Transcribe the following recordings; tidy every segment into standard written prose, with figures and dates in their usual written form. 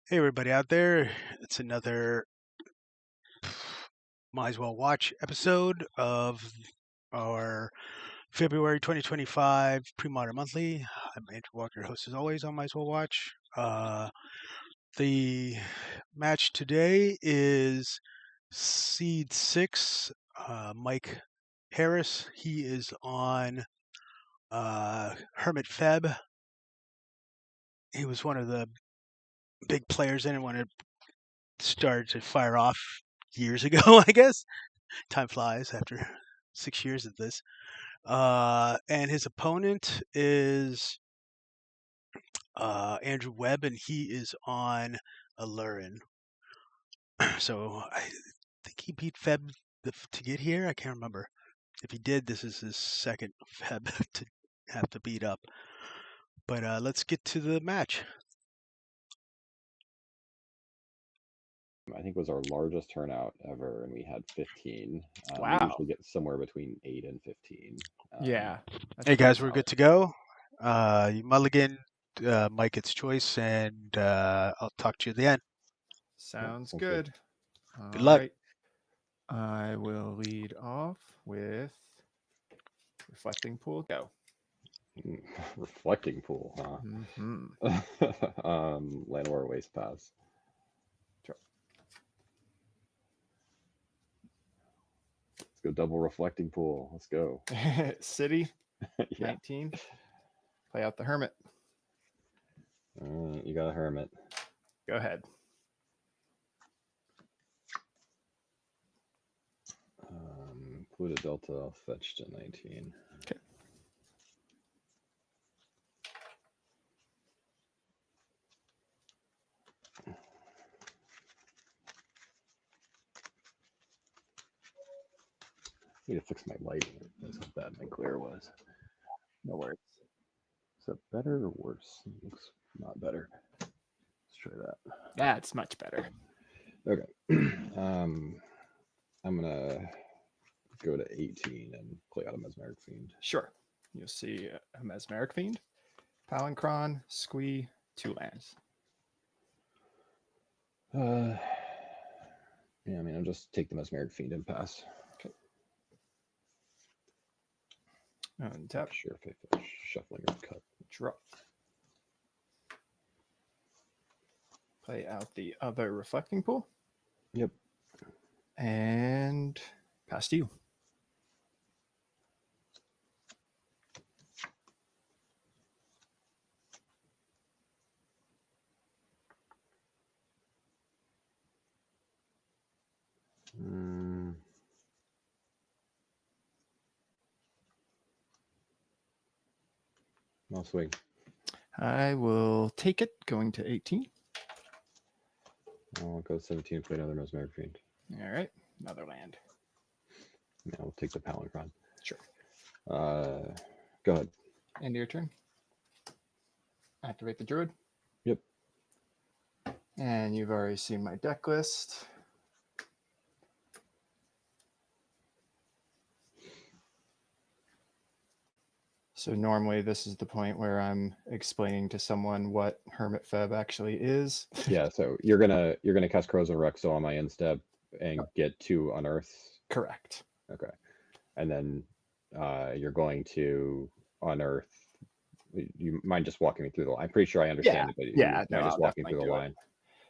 Hey, everybody out there. It's another Might as well watch episode of our February 2025 Premodern Monthly. I'm Andrew Walker, host as always on Might as well watch. The match today is Seed 6, Mike Harris. He is on Hermit FEB. He was one of the big players in it when it started to fire off years ago, I guess. Time flies after 6 years of this. And his opponent is Andrew Webb, and he is on Aluren. So I think he beat Feb to get here. I can't remember. If he did, this is his second Feb to have to beat up. But let's get to the match. I think was our largest turnout ever, and we had 15. We Wow. usually get somewhere between 8 and 15. Yeah. Hey guys, we're good to go. You mulligan, Mike gets choice, and I'll talk to you at the end. Sounds sounds good. Good luck. Right. I will lead off with Reflecting Pool. Go. Reflecting pool, huh? Mm-hmm. Landor Waste Pass. Sure. Let's go double reflecting pool. Let's go. City, Yeah. 19. Play out the Hermit. You got a Hermit. Go ahead. Pluto Delta, I'll fetch to 19. Okay. Need to fix my lighting. That's how bad my glare was. No worries. Is that better or worse? It looks not better. Let's try that. That's much better. Okay. I'm gonna go to 18 and play out a Mesmeric Fiend. Sure. You'll see a Mesmeric Fiend, Palancron, Squee, 2 lands. Yeah, I mean, I'll just take the Mesmeric Fiend and pass. Okay. Untap. Sure, if I finish shuffling or cut. Draw. Play out the other Reflecting Pool. Yep. And pass to you. I'll swing. I will take it, going to 18. I'll go 17 and play another Mesmeric Fiend. All right, another land. Yeah, we'll take the Palancron. Sure. Go ahead. End of your turn. Activate the Druid. Yep. And you've already seen my deck list. So normally this is the point where I'm explaining to someone what Hermit Feb actually is. Yeah, so you're gonna cast Crows and Rexo on my end step and get 2 unearths. Correct. Okay. And then you're going to unearth. You mind just walking me through the line? I'm pretty sure I understand it, but yeah, mind just walking through the line.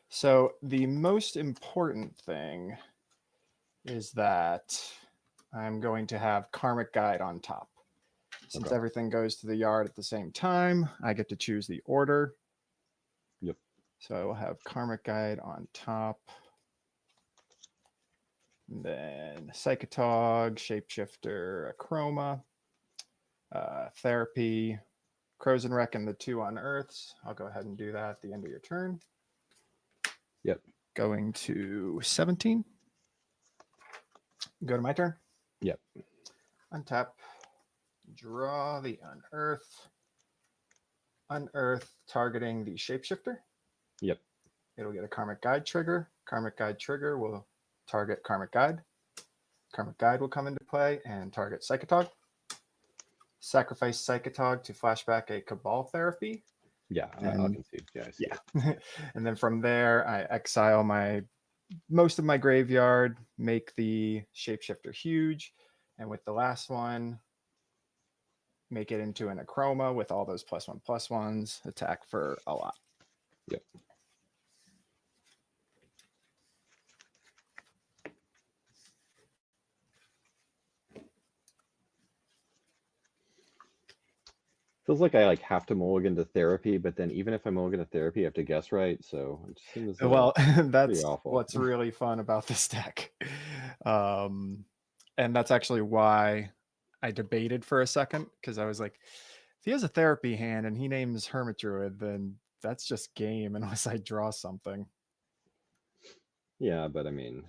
So the most important thing is that I'm going to have Karmic Guide on top. Since everything goes to the yard at the same time, I get to choose the order. Yep. So I will have Karmic Guide on top. And then Psychotog, Shapeshifter, Achroma, Therapy, Crows and Wreck, and the 2 unearths. I'll go ahead and do that at the end of your turn. Yep. Going to 17. Go to my turn. Yep. Untap. Draw the unearth. Unearth targeting the Shapeshifter. Yep. It'll get a Karmic Guide trigger. Karmic Guide trigger will target Karmic Guide. Karmic Guide will come into play and target Psychotog. Sacrifice Psychotog to flashback a Cabal Therapy. Yeah, I'll And concede. Yeah, I see it. yeah. And then from there, I exile most of my graveyard, make the shapeshifter huge, and with the last one, make it into an Acroma with all those +1/+1s, attack for a lot. Yep. Feels like I have to mulligan to therapy, but then even if I mulligan to therapy, I have to guess right. So it just seems Well, that's awful. what's really fun about this deck. And that's actually why I debated for a second, because I was like, if he has a therapy hand and he names Hermit Druid, then that's just game unless I draw something. Yeah, but I mean,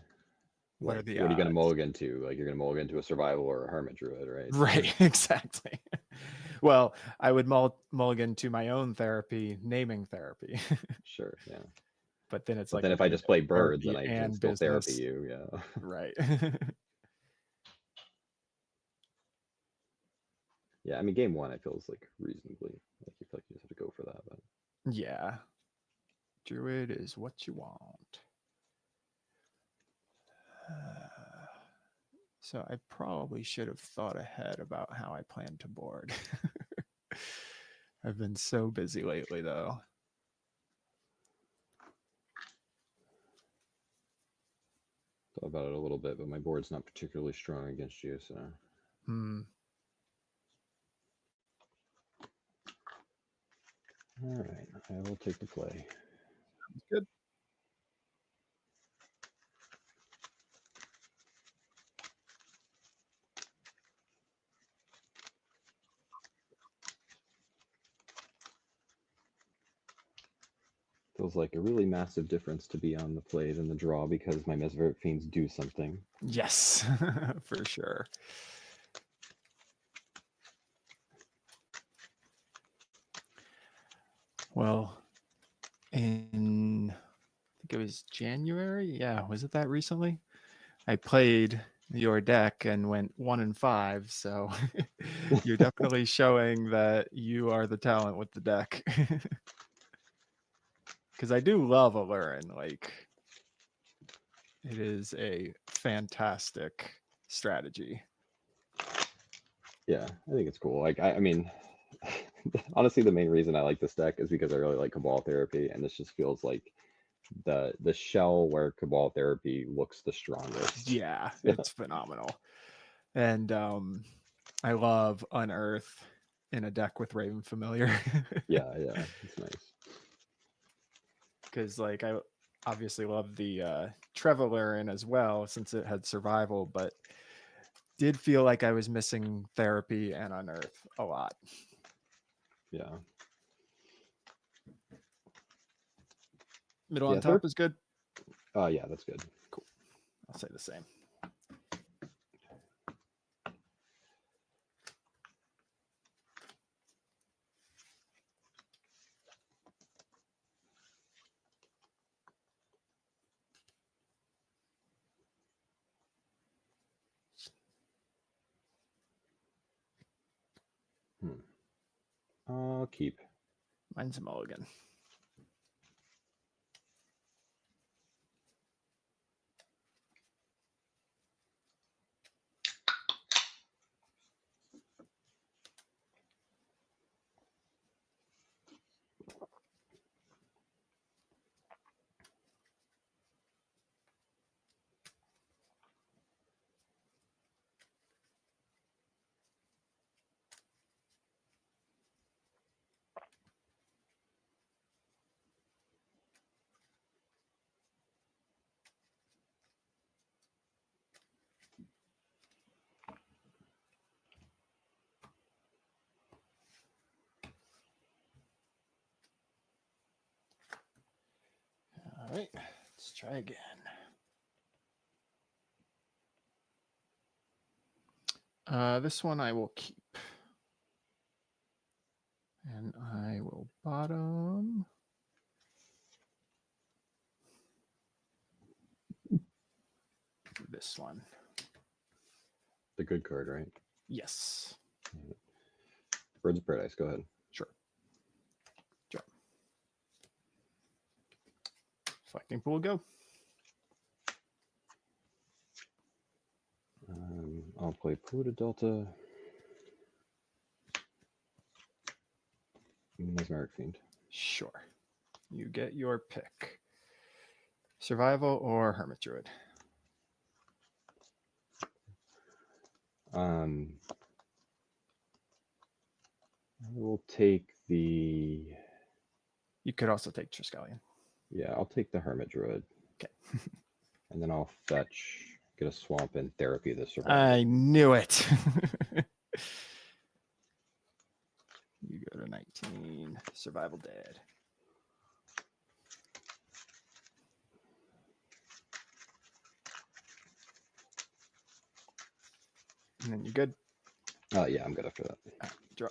What are what the are you going to odds? mulligan to? Like, you're going to mulligan to a survival or a Hermit Druid, right? Right, exactly. Well, I would mulligan to my own therapy, naming therapy. Sure, yeah. But then it's But like, then if I just play birds, then therapy I can and still therapy business. you, yeah. Right. Yeah, I mean, game one, I feel is reasonably, you feel like you just have to go for that, but Yeah. Druid is what you want. So I probably should have thought ahead about how I plan to board. I've been so busy lately, though. thought about it a little bit, but my board's not particularly strong against you, so. All right, I will take the play. Good. Feels like a really massive difference to be on the play than the draw because my Mesmeric Fiends do something. Yes, for sure. Well, in I think it was January. Yeah, was it that recently? I played your deck and went 1-5. So you're definitely showing that you are the talent with the deck. Because I do love Aluren. Like, it is a fantastic strategy. Yeah, I think it's cool. I mean, honestly, the main reason I like this deck is because I really like Cabal Therapy, and this just feels like the shell where Cabal Therapy looks the strongest. Yeah, it's phenomenal. And I love Unearth in a deck with Raven Familiar. Yeah, it's nice. Because like I obviously love the Trevalurin as well since it had survival, but did feel like I was missing therapy and Unearth a lot. Yeah. Middle on top is good. Yeah, that's good. Cool. I'll say the same. I'll keep. Mine's a mulligan. All right, let's try again. This one I will keep. And I will bottom. This one. The good card, right? Yes. Birds of Paradise, go ahead. Sure. Drop. Collecting pool, go. I'll play Polluted Delta. Mesmeric Fiend. Sure. You get your pick. Survival or Hermit Druid? I will take the. You could also take Triskelion. Yeah, I'll take the Hermit Druid. Okay. And then I'll fetch, get a swamp and therapy the survival. I knew it. You go to 19. Survival dead. And then you're good. Yeah, I'm good after that. All right, draw.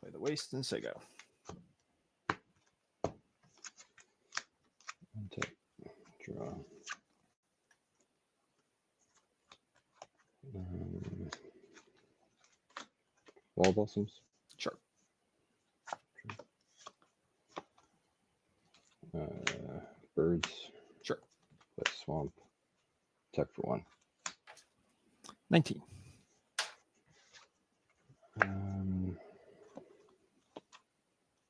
Play the waste and say go. Take, draw. Wall Blossoms. Sure. Birds. Sure. Play Swamp. Tech for 1. 19.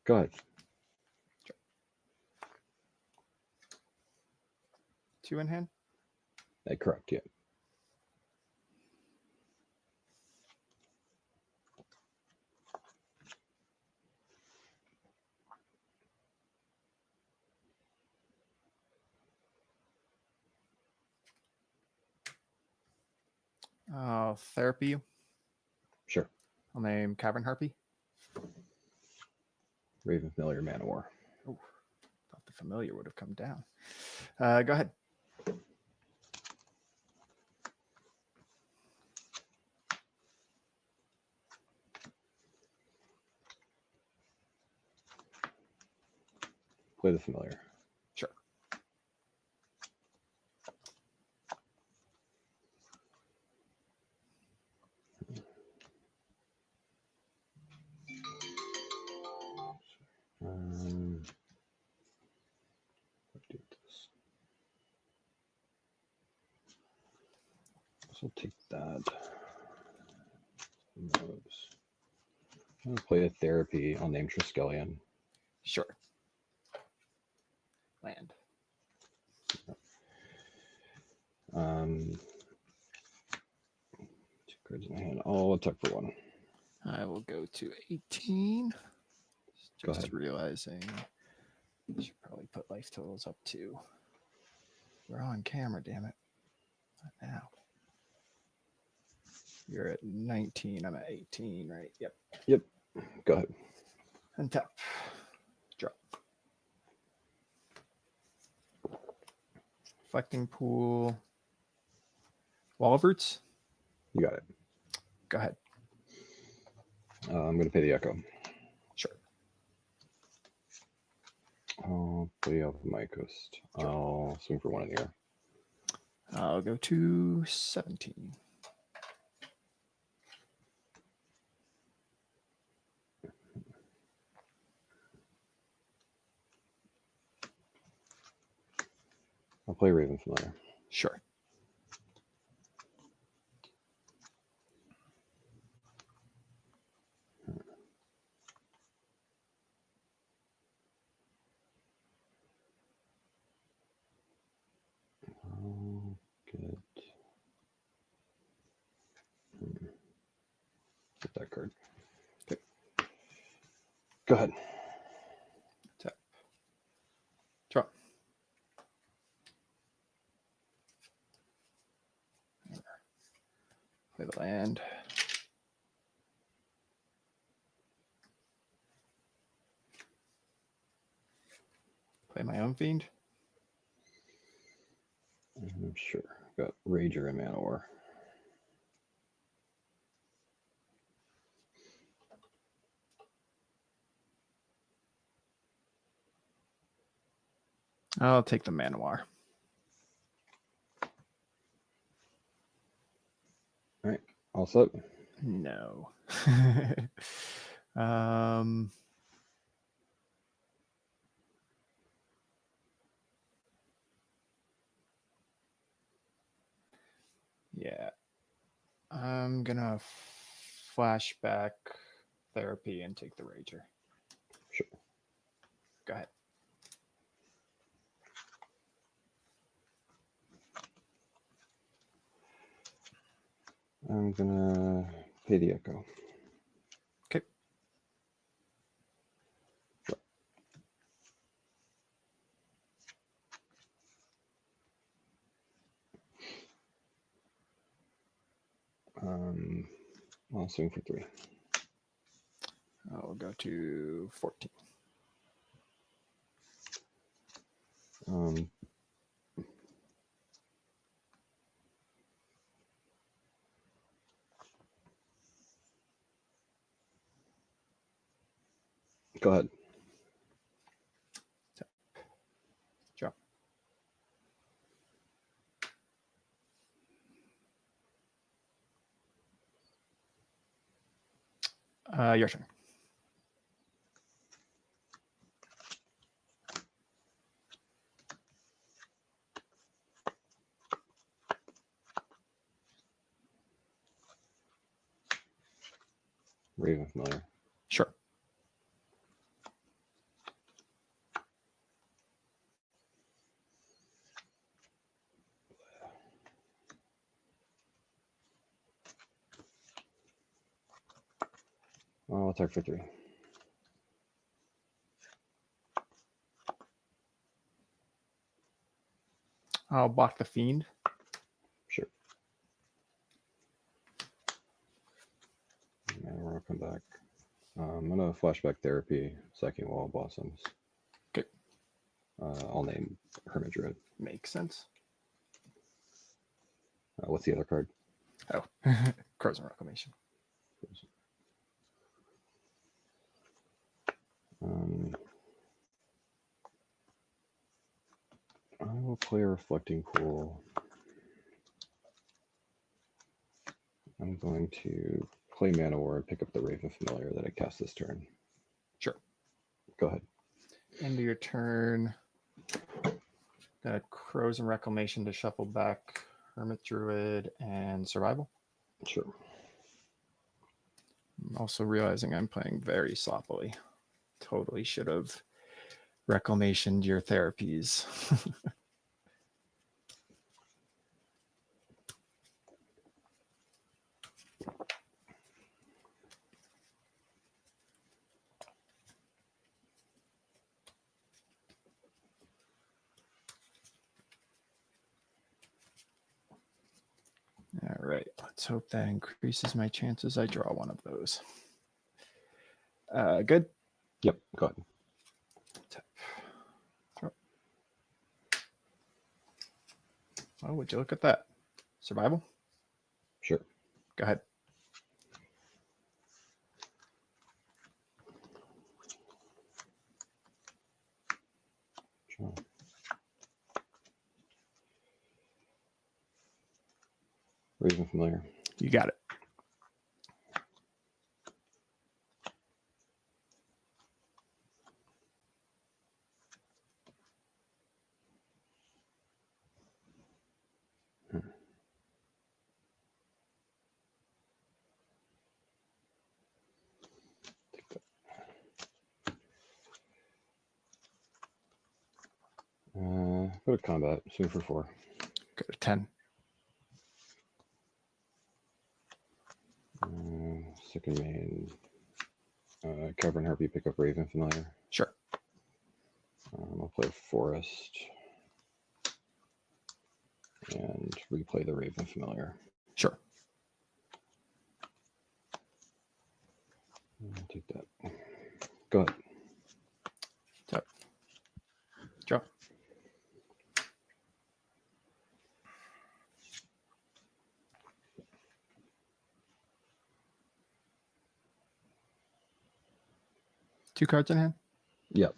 Go ahead. 2 in hand. Correct, yeah. I'll therapy you. Sure. I'll name Cavern Harpy. Raven Familiar Manowar. Oh, thought the familiar would have come down. Go ahead. Play the Familiar. Sure. Do this. So I'll take that. I'm going to play a therapy. I'll name Triskelion. Sure. Land. Two cards in my hand. I'll attack for 1. I will go to 18. Go Just ahead. realizing I should probably put life totals up too. We're on camera, damn it. Not now. You're at 19. I'm at 18, right? Yep. Yep. Go ahead. Untap. Drop. Reflecting pool. Wall of Roots. You got it. Go ahead. I'm going to pay the Echo. Sure. I'll play off my coast. Sure. I'll swing for 1 in the air. I'll go to 17. I'll play Raven Familiar. Sure. I'll get that card. Okay. Go ahead. Tap. Drop. Play the land. Play my own fiend. Sure. Got Rager and Manowar. I'll take the Manowar. All right. All set. No. Yeah. I'm gonna flashback therapy and take the Rager. Sure. Go ahead. I'm gonna pay the echo. Okay. I'll swing for 3. I'll go to 14. Go ahead. Drop. Your turn. Raven Familiar. Sure. I'll attack for 3. I'll block the Fiend. Sure. And we'll come back. I'm gonna flashback therapy, second wall blossoms. Okay. I'll name Hermit Druid. Makes sense. What's the other card? Oh, Crows and Reclamation. I will play a Reflecting Pool. I'm going to play Mana War and pick up the Raven Familiar that I cast this turn. Sure. Go ahead. End of your turn. Crows and Reclamation to shuffle back Hermit Druid and Survival. Sure. I'm also realizing I'm playing very sloppily. Totally should have reclamationed your therapies. All right, let's hope that increases my chances I draw one of those. Good. Yep, go ahead. Oh, would you look at that? Survival? Sure. Go ahead. Sure. Raven Familiar. You got it. Go to combat. Swing for 4. Go to 10. Second main. Cavern Harpy, pick up Raven Familiar. Sure. I'll play Forest. And replay the Raven Familiar. Sure. I'll take that. Go ahead. Tap. Draw. Two cards in hand? Yep.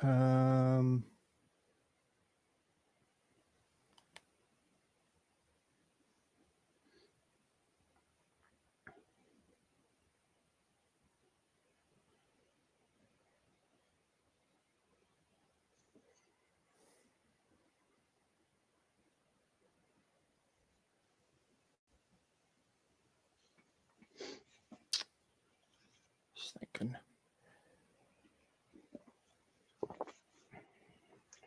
Um, just thinking.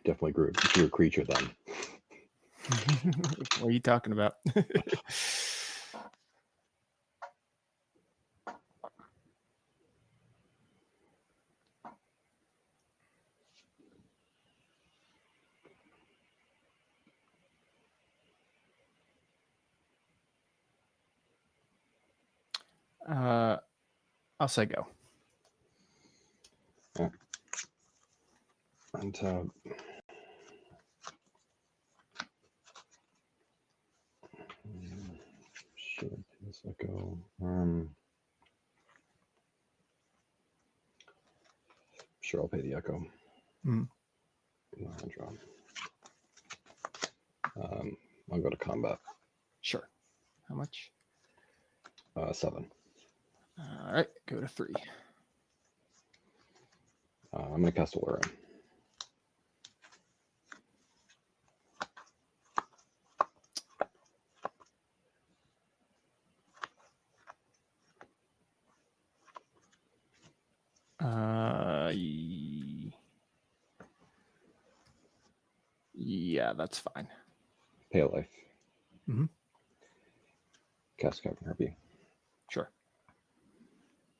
Definitely grew a creature then. What are you talking about? I'll say go. Untap. Should I this echo? Sure, I'll pay the echo. Mm. Draw. I'll go to combat. Sure. How much? 7. All right, go to 3. I'm going to cast Aluren. Yeah, that's fine. Pay a life. Mm-hmm. Cast Cavern Harpy. Sure.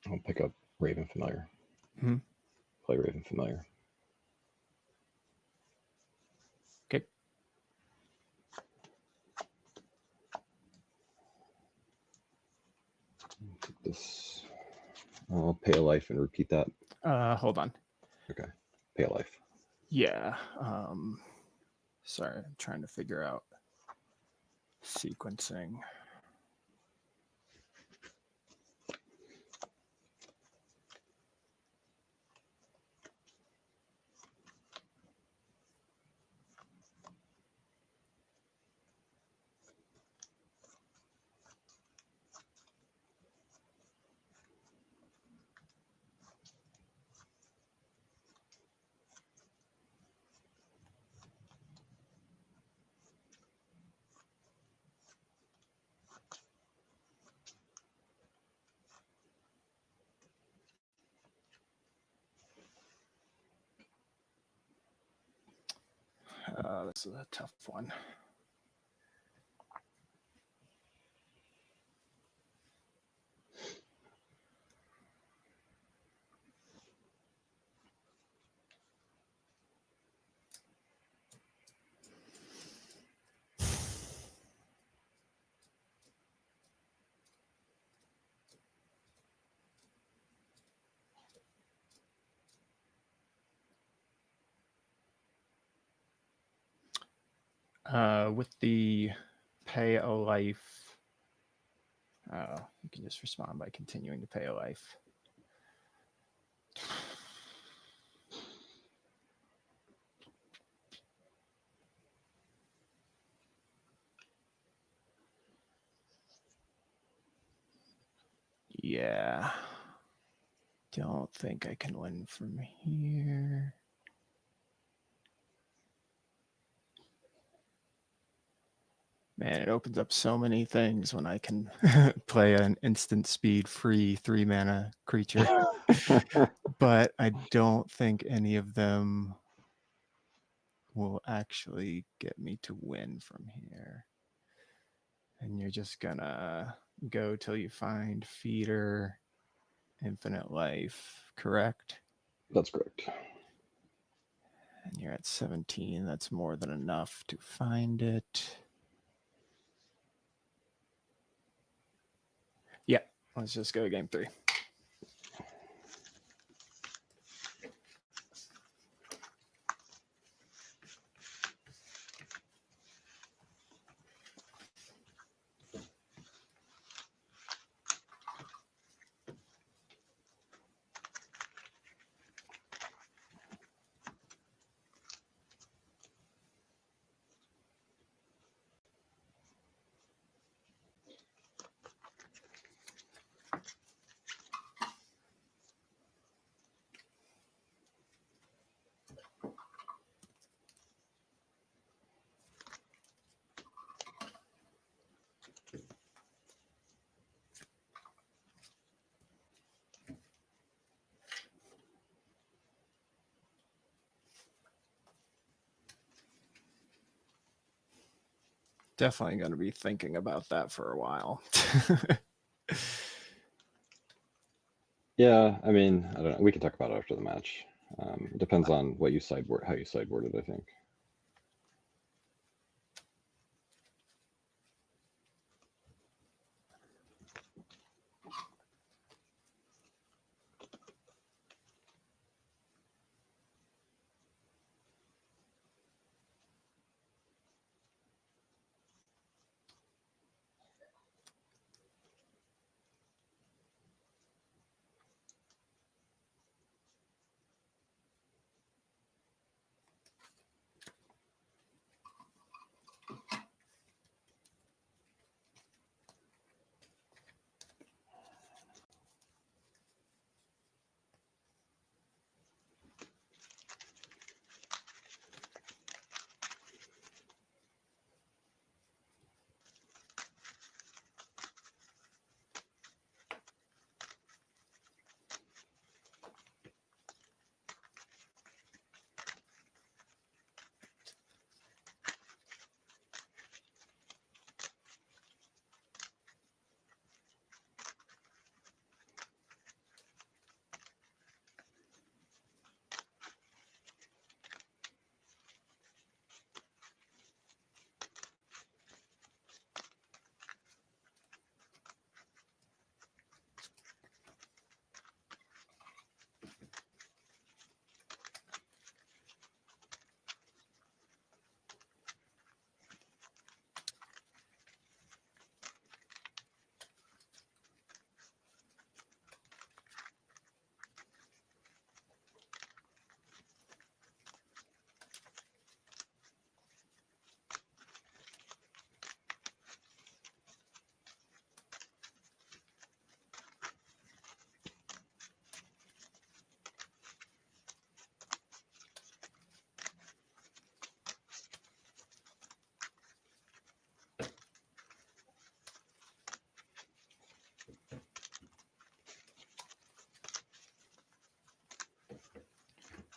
I'll pick up Raven Familiar. Mm-hmm. Play Raven Familiar. Okay. Take this. I'll pay a life and repeat that. Hold on. Okay. Pay a life. Yeah. Sorry, I'm trying to figure out sequencing. This is a tough one. With the pay a life, you can just respond by continuing to pay a life. Yeah. Don't think I can win from here. Man, it opens up so many things when I can play an instant speed free 3 mana creature. But I don't think any of them will actually get me to win from here. And you're just gonna go till you find feeder, infinite life, correct? That's correct. And you're at 17. That's more than enough to find it. Yeah, let's just go to game 3. Definitely going to be thinking about that for a while. Yeah, I mean, I don't know. We can talk about it after the match. It depends on what you sideboard, how you sideboarded, I think.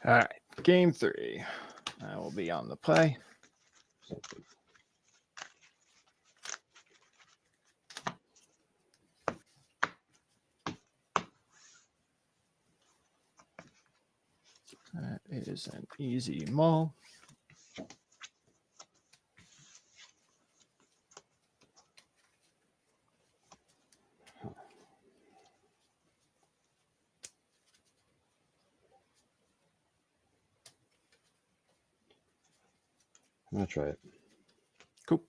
All right, game 3. I will be on the play. That is an easy mull. I'm gonna try it. Cool.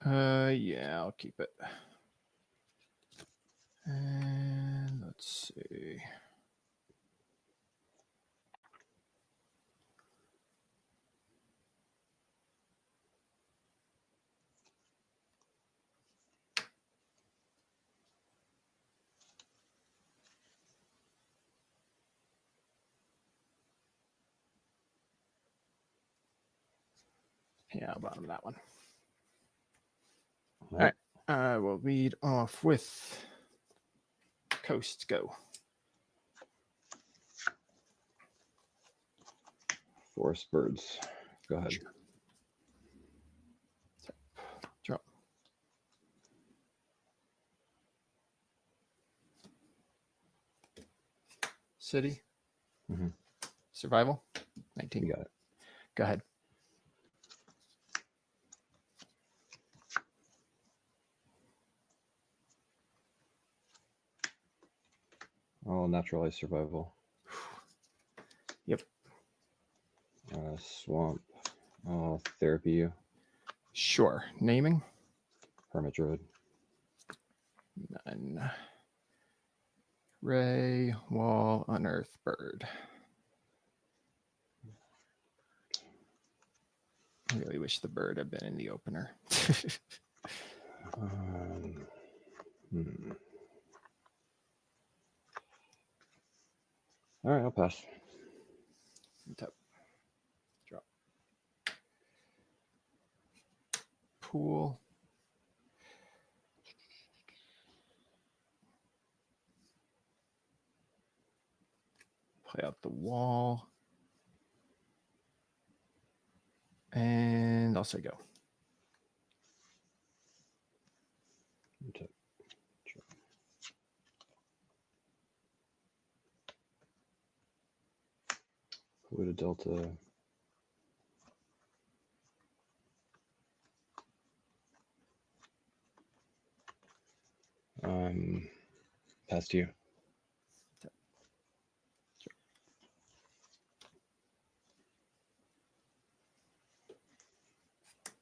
Yeah, I'll keep it. And let's see. Yeah, I'll bottom that one. All right. I will lead off with Coast Go. Forest birds. Go ahead. Sure. Drop. City. Mhm. Survival. 19. You got it. Go ahead. Oh, naturalized survival. Yep. Swamp. Oh, therapy you. Sure. Naming. Hermit druid. None. Ray, wall, unearth, bird. I really wish the bird had been in the opener. All right, I'll pass. Tap. Drop. Pool. Play out the wall. And I'll say go. Tap. Go to delta. Pass to you.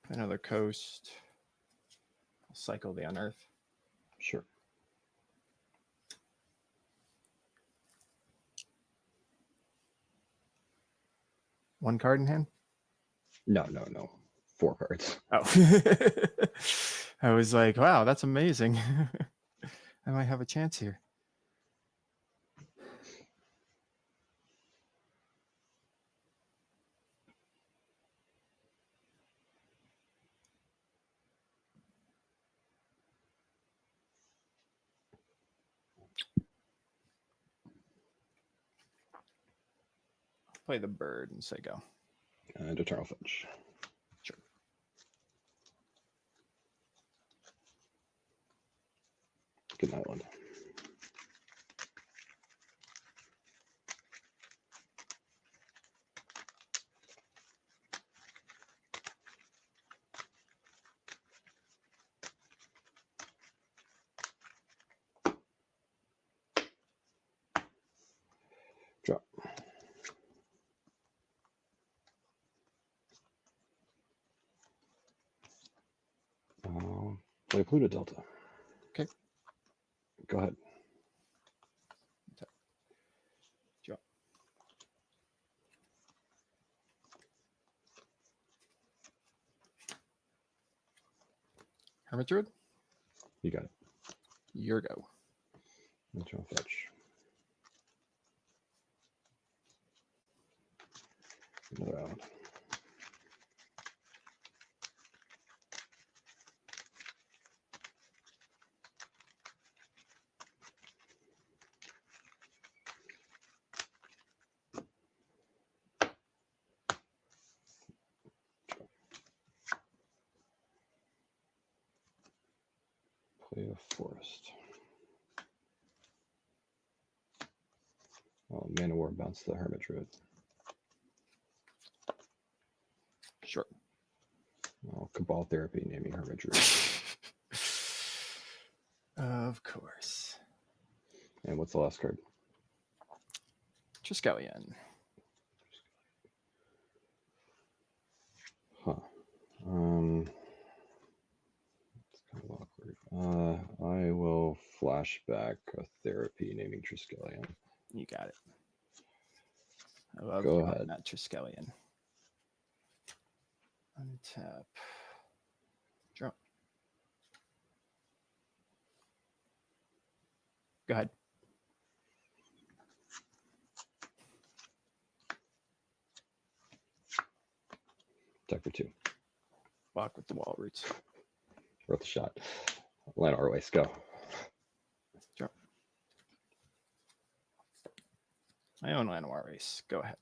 Another coast. I'll cycle the unearth. Sure. One card in hand? No. 4 cards. Oh. I was like, wow, that's amazing. I might have a chance here. Play the bird and say go. And Eternal Fetch. Sure. Good island. Drop. Play Pluto Delta. Okay. Go ahead. Drop. Hermit Druid? You got it. Your go. Eternal Fetch. Another island. Play a forest. Oh, Mana War bounce the Hermit Druid. Sure. Oh, Cabal Therapy naming Hermit Druid. Of course. And what's the last card? Triskelion. Huh. It's kind of awkward. I will flashback a therapy naming Triskelion. You got it. I love Go calling ahead. that Triskelion. Untap. Drop. Go ahead. Attack for 2. Block with the wall roots. Worth a shot. Land our ways. Go. Drop. I own Llanowar Race. Go ahead.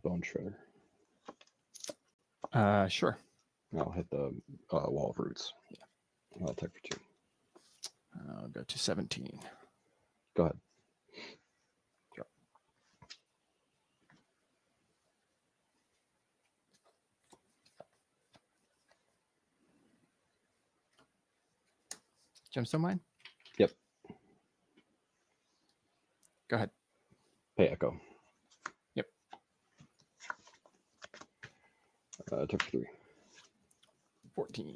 Bone Shredder. Sure. I'll hit the Wall of Roots. Yeah. I'll attack for 2. I'll go to 17. Go ahead. Drop. Gemstone Mine? Yep. Go ahead. Pay Echo. Yep. Took 3. 14.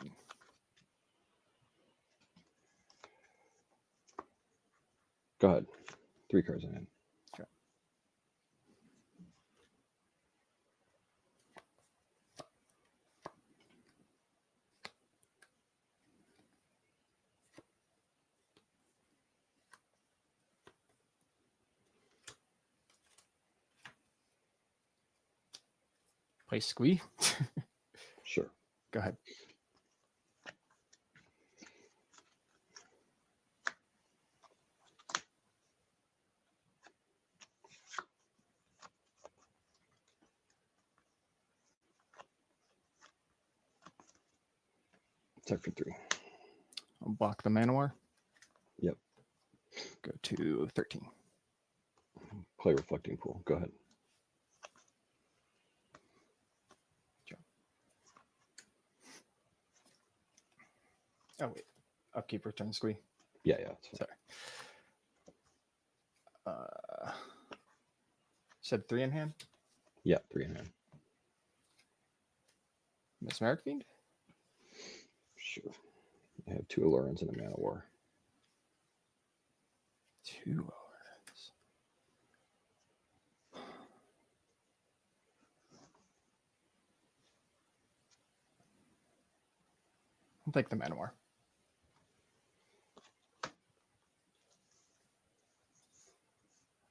Go ahead. 3 cards in hand. Okay. Play squee. Sure. Go ahead. Took for 3. I'll block the Manowar. Yep. Go to 13. Play Reflecting Pool. Go ahead. Oh, wait. Upkeep, return, squee. Yeah, it's fine. Sorry. Said 3 in hand? Yeah, 3 in hand. Mesmeric Fiend? Sure. I have 2 Alurens and a Man of War. 2 Alurens. I'll take the Manowar.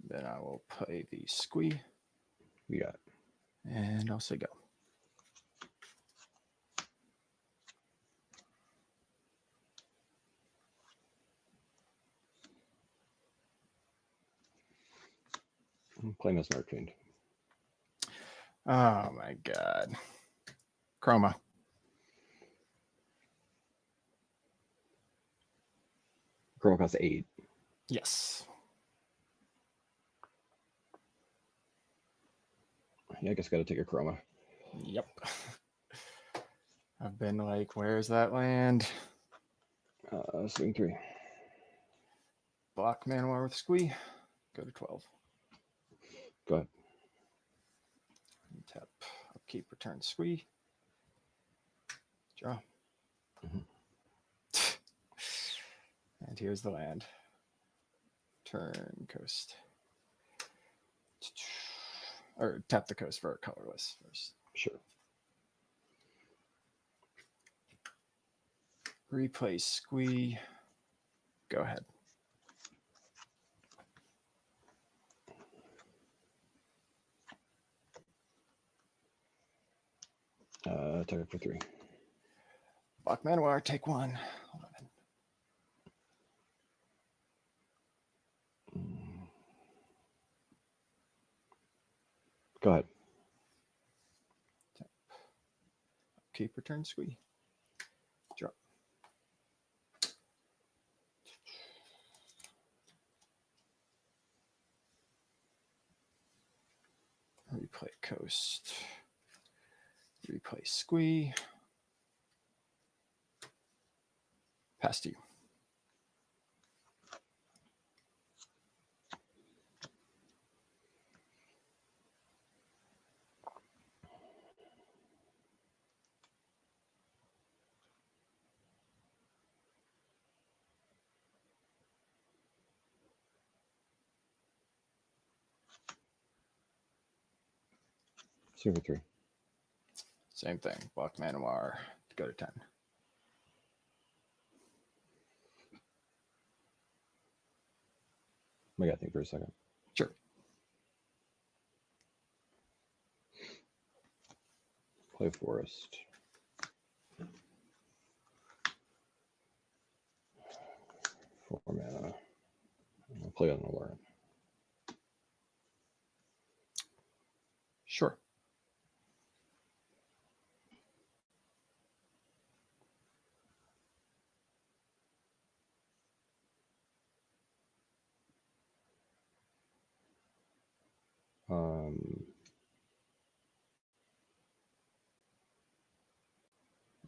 Then I will play the squee. We got. And I'll say go. Play Mesmeric Fiend. Oh my god. Chroma. Chroma costs 8. Yes. Yeah, I guess got to take a Chroma. Yep. I've been like, where's that land? Swing 3. Block Manowar with squee. Go to 12. Go ahead. Tap. Upkeep, return, squee. Draw. And here's the land. Turn coast. Or tap the coast for colorless first. Sure. Replay squee. Go ahead. Take it for 3. Block Manowar, take 1. 11. Go ahead. Tap. Keep, return, squee. Drop. Replay coast. Replay squee. Pass to you. Swing for 3. Same thing. Block Manowar. Go to 10. I got to think for a second. Sure. Play Forest. 4 mana. I'll play on Aluren. Sure. I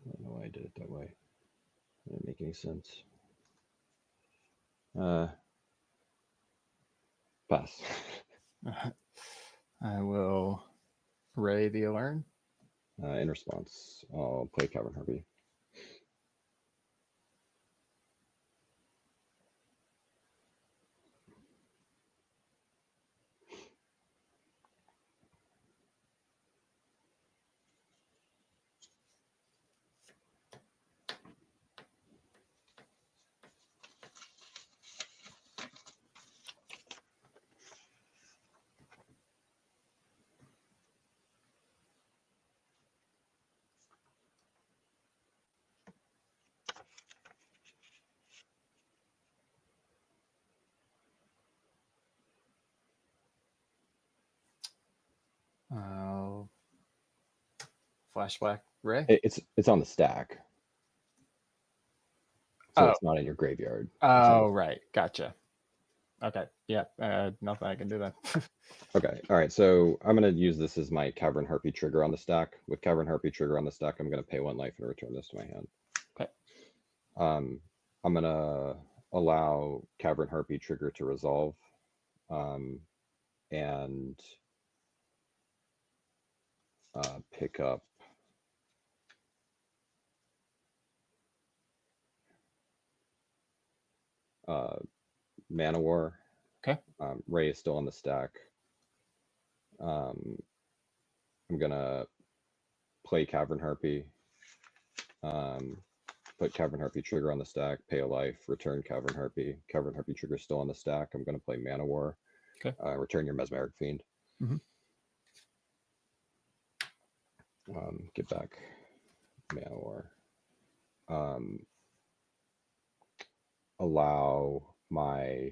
don't know why I did it that way. It didn't make any sense. Pass. I will ray the Aluren. In response, I'll play Cavern Harpy. Flashback ray. It's on the stack, so it's not in your graveyard. Oh, right. Gotcha. Okay. Yeah. Nothing I can do then. Okay. All right. So I'm going to use this as my Cavern Harpy trigger on the stack. With Cavern Harpy trigger on the stack, I'm going to pay 1 life and return this to my hand. Okay. I'm going to allow Cavern Harpy trigger to resolve, and pick up Mana War. Okay. Ray is still on the stack. I'm gonna play Cavern Harpy. Put Cavern Harpy trigger on the stack, pay a life, return Cavern Harpy. Cavern Harpy trigger still on the stack. I'm gonna play Mana War. Okay. Return your Mesmeric Fiend. Mm-hmm. Get back Mana War. Allow my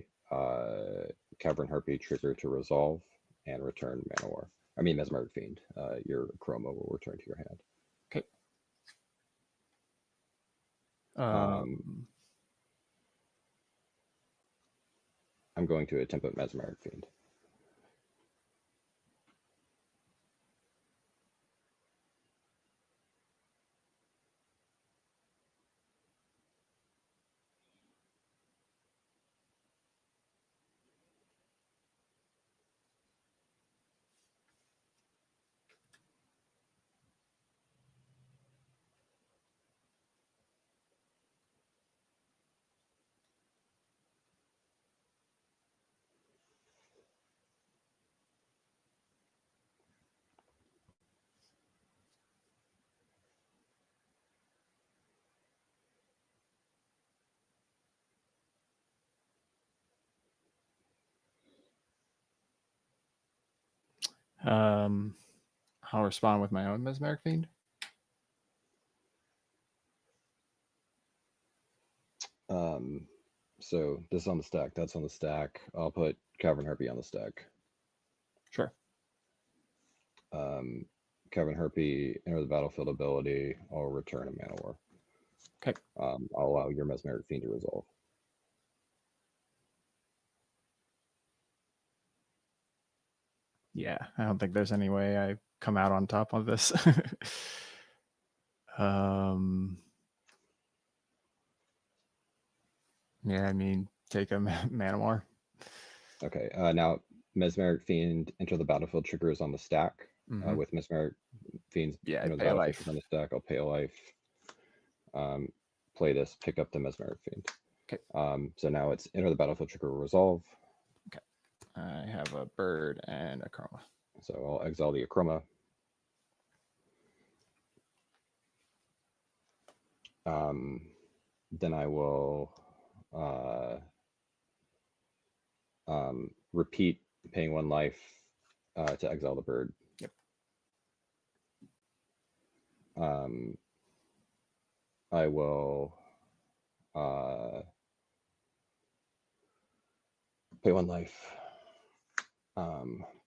Cavern Harpy trigger to resolve and return Mana War. I mean Mesmeric Fiend. Your Chroma will return to your hand. Okay. I'm going to attempt at Mesmeric Fiend. I'll respond with my own Mesmeric Fiend. So this is on the stack, that's on the stack. I'll put Cavern Harpy on the stack. Sure. Cavern Harpy, enter the battlefield ability, I'll return a Mana War. Okay. I'll allow your Mesmeric Fiend to resolve. Yeah, I don't think there's any way I come out on top of this. Yeah, I mean, take a Mana War. Okay, now Mesmeric Fiend, enter the battlefield trigger is on the stack. Mm-hmm. With Mesmeric Fiend's Yeah, enter the pay a battlefield life. trigger on the stack, I'll pay a life. Play this, pick up the Mesmeric Fiend. Okay. So now it's enter the battlefield trigger resolve. Okay. I have a bird and a chroma. So I'll exile the Achroma. Then I will repeat paying 1 life to exile the bird. Yep. I will pay 1 life.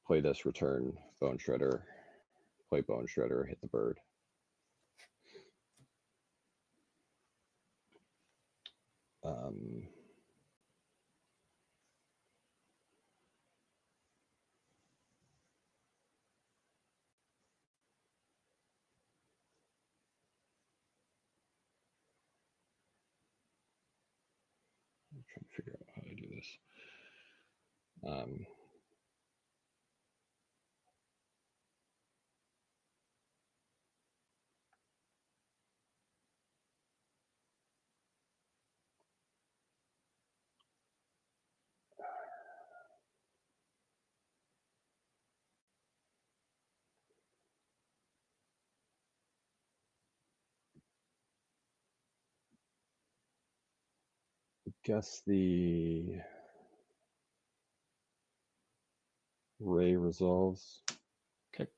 Play this, return Bone Shredder. Play Bone Shredder, hit the bird. I'm trying to figure out how to do this. guess the ray resolves. Okay.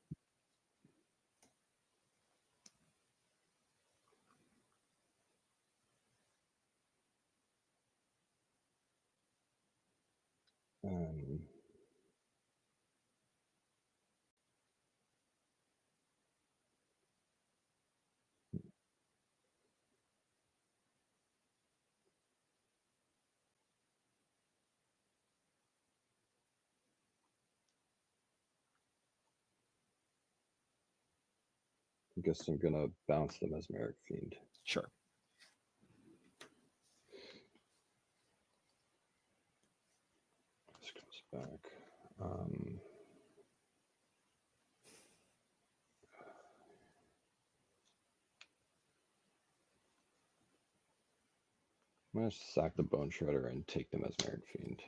I guess I'm gonna bounce the Mesmeric Fiend. Sure. This comes back. I'm gonna sack the Bone Shredder and take the Mesmeric Fiend.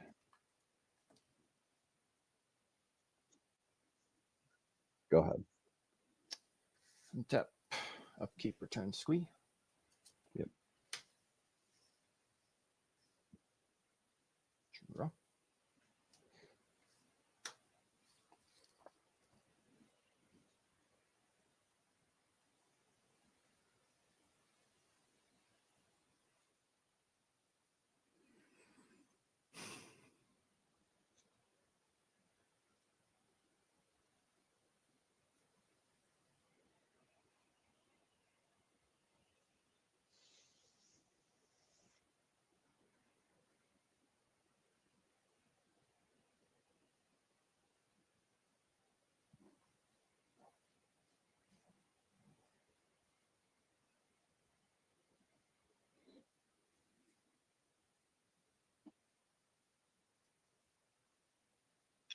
Go ahead. Tap. Upkeep, return, squee. Yep. Draw.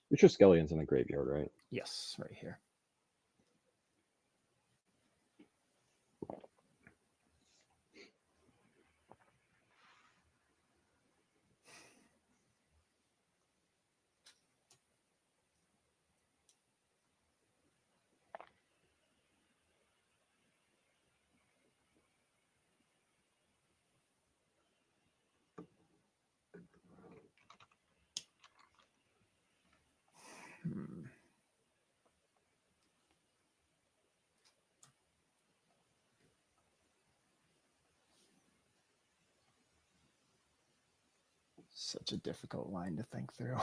It's your Skellions in the graveyard, right? Yes, right here. Such a difficult line to think through.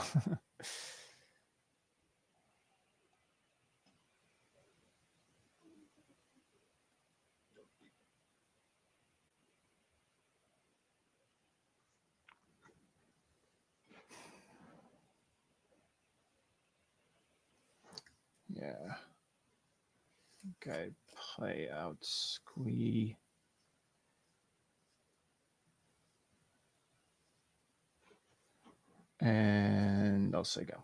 Yeah. Okay, play out squee. And I'll say go.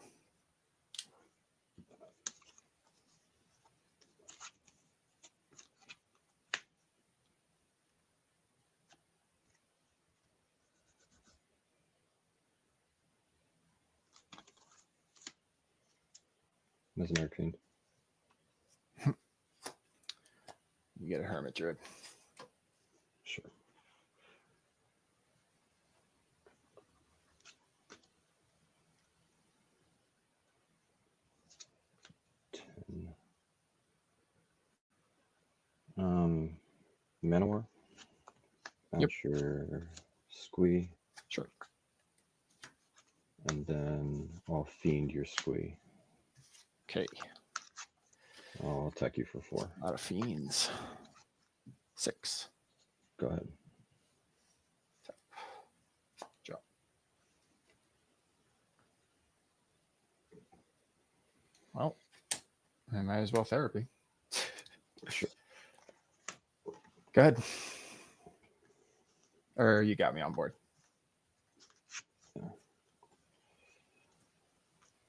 Mesmeric Fiend. You get a Hermit Druid. Sure. Manowar. Bounce your squee. Sure. And then I'll fiend your squee. Okay. I'll attack you for 4. A lot of fiends. 6. Go ahead. Draw. Well, I might as well therapy. Sure. Go ahead. Or you got me on board.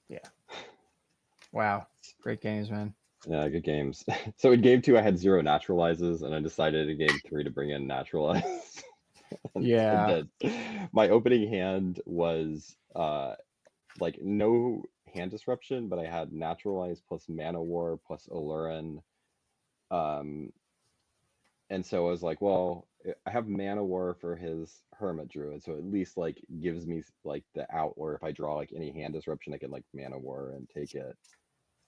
Yeah. Wow. Great games, man. Yeah, good games. So in game 2, I had 0 naturalizes, and I decided in game 3 to bring in naturalize. Yeah. My opening hand was like no hand disruption, but I had naturalize plus Manowar plus Aluren. And so I was like, well, I have Mana War for his Hermit Druid, so at least like gives me like the out, or if I draw like any hand disruption, I can like Mana War and take it.